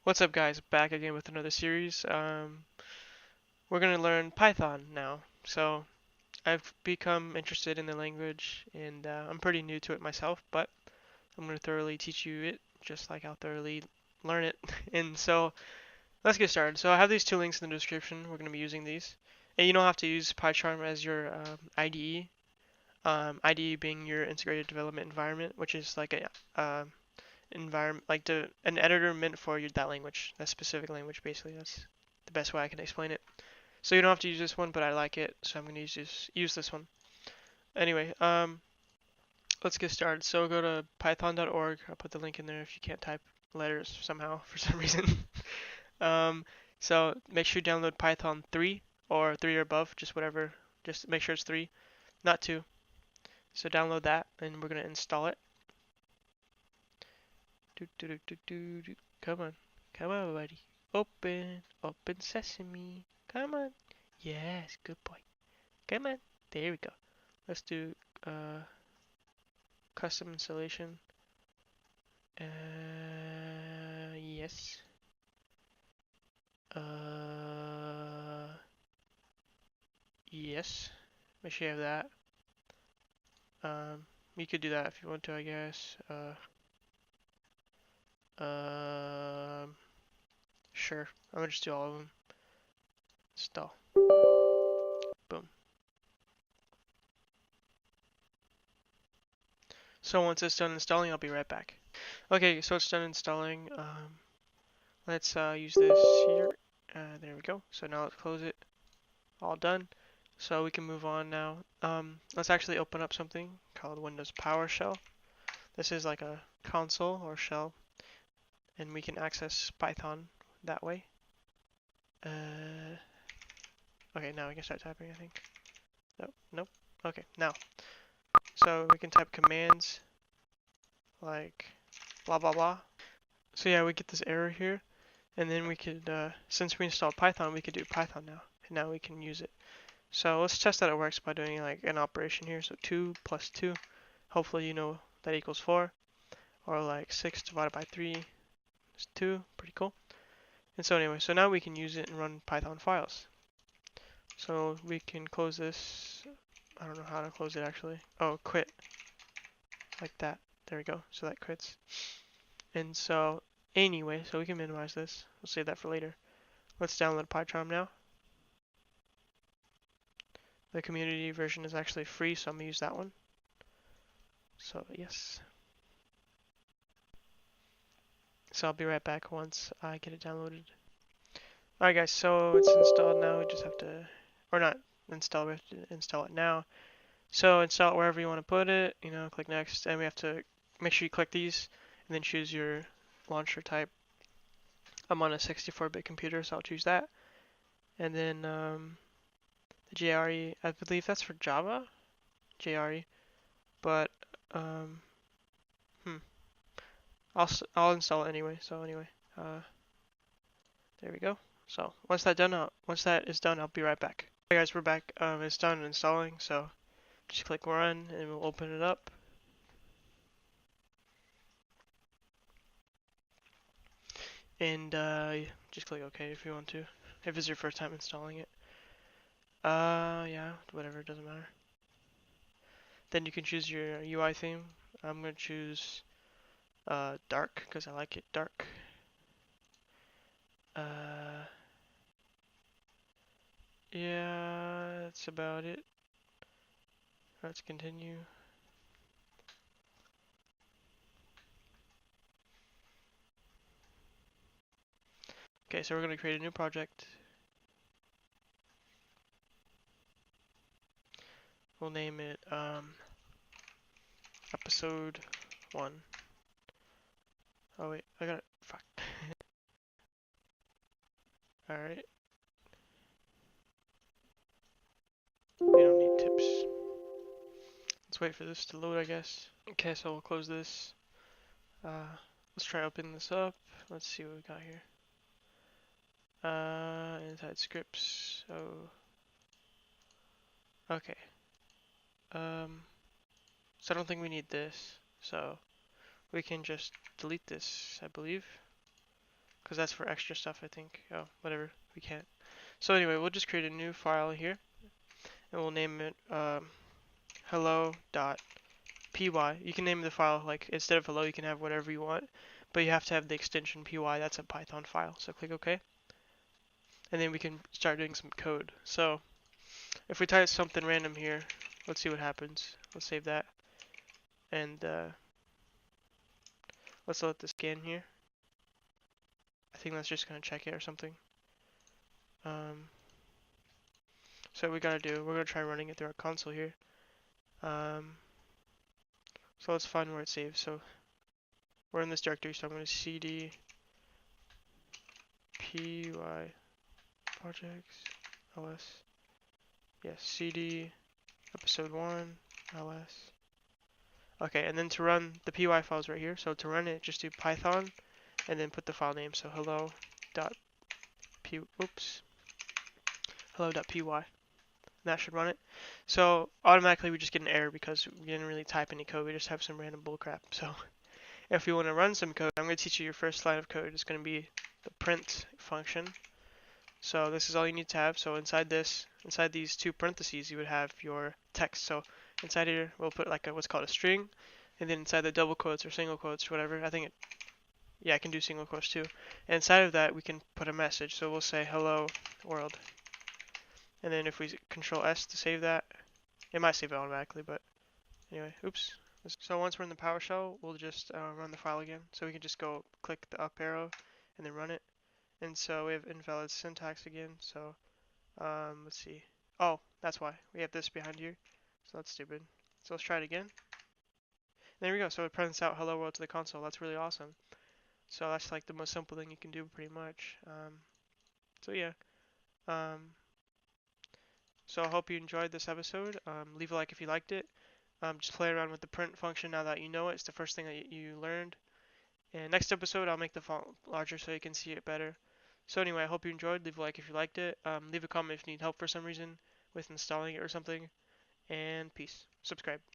What's up, guys? Back again with another series. We're going to learn Python now. So I've become interested in the language and I'm pretty new to it myself, but I'm going to thoroughly teach you it just like I'll thoroughly learn it. And so let's get started. So I have these two links in the description. We're going to be using these. And you don't have to use PyCharm as your IDE. IDE being your integrated development environment, which is like a environment, like an editor meant for that language, that specific language. Basically, that's the best way I can explain it. So you don't have to use this one, but I like it, so I'm gonna use this one. Anyway, let's get started. So go to python.org. I'll put the link in there if you can't type letters somehow for some reason. um, so make sure you download Python 3 or 3 or above, just whatever. Just make sure it's 3, not 2. So download that, and we're gonna install it. Come on, come on, buddy. Open sesame. Come on. Yes, good boy. Come on. There we go. Let's do custom installation. Yes. Yes. Make sure you have that. You could do that if you want to, I guess. Sure. I'm gonna just do all of them. Install. Boom. So once it's done installing, I'll be right back. Okay, so it's done installing. Let's use this here. There we go. So now let's close it. All done. So we can move on now. Let's actually open up something called Windows PowerShell. This is like a console or shell, and we can access Python that way. Okay, now we can start typing, I think. Nope. Okay, now. So we can type commands like blah blah blah. So yeah, we get this error here, and then we could, since we installed Python, we could do Python now, and now we can use it. So let's test that it works by doing like an operation here. So 2 plus 2, hopefully you know that equals 4, or like 6 divided by 3 is 2, pretty cool. And so anyway, so now we can use it and run Python files. So we can close this. I don't know how to close it actually. Oh, quit, like that. There we go. So that quits. And so anyway, so we can minimize this. We'll save that for later. Let's download PyCharm now. The community version is actually free, so I'm gonna use that one. So yes. So I'll be right back once I get it downloaded. Alright guys, so it's installed now. We just have to, or not install, we have to install it now. So install it wherever you want to put it, click next, and we have to make sure you click these and then choose your launcher type. I'm on a 64-bit computer, so I'll choose that. And then the JRE, I believe that's for Java, JRE, but I'll install it anyway. So anyway, there we go. So once that is done, I'll be right back. Hey guys, we're back. It's done installing, so just click run and we'll open it up. And just click OK if you want to, if it's your first time installing it. Yeah, whatever, it doesn't matter. Then you can choose your UI theme. I'm gonna choose dark because I like it dark. Yeah, that's about it. Let's continue. Okay, so we're gonna create a new project. We'll name it episode 1. Oh wait, I got it. Fuck. Alright. We don't need tips. Let's wait for this to load, I guess. Okay, so we'll close this. Let's try opening this up. Let's see what we got here. Inside scripts. Oh. Okay. So I don't think we need this. So we can just delete this, I believe. because that's for extra stuff, I think. Oh, whatever, we can't. So anyway, we'll just create a new file here, and we'll name it hello.py. You can name the file, like, instead of hello, you can have whatever you want, but you have to have the extension py. That's a Python file. So click OK, and then we can start doing some code. So if we type something random here, let's see what happens. Let's save that, and let's let this scan here. I think that's just gonna check it or something. So what we gotta do, we're gonna try running it through our console here. So let's find where it saves. So we're in this directory, so I'm gonna cd py projects ls. Yes, cd episode 1 ls. Okay, and then to run the py files right here. So to run it, just do python and then put the file name. So hello.py. That should run it. So automatically we just get an error because we didn't really type any code. We just have some random bullcrap. So if we want to run some code, I'm going to teach you your first line of code. It's going to be the print function. So this is all you need to have. So inside these two parentheses, you would have your text. So inside here, we'll put like what's called a string, and then inside the double quotes or single quotes, whatever. I can do single quotes too. And inside of that, we can put a message. So we'll say hello world. And then if we Control S to save that, it might save it automatically, but anyway, oops. So once we're in the PowerShell, we'll just run the file again. So we can just go click the up arrow and then run it. And so we have invalid syntax again. So let's see. Oh, that's why. We have this behind here. So that's stupid. So let's try it again. There we go. So it prints out hello world to the console. That's really awesome. So that's like the most simple thing you can do pretty much. So yeah. So I hope you enjoyed this episode. Leave a like if you liked it. Just play around with the print function now that you know it. It's the first thing that you learned. And next episode, I'll make the font larger so you can see it better. So anyway, I hope you enjoyed. Leave a like if you liked it. Leave a comment if you need help for some reason with installing it or something. And peace. Subscribe.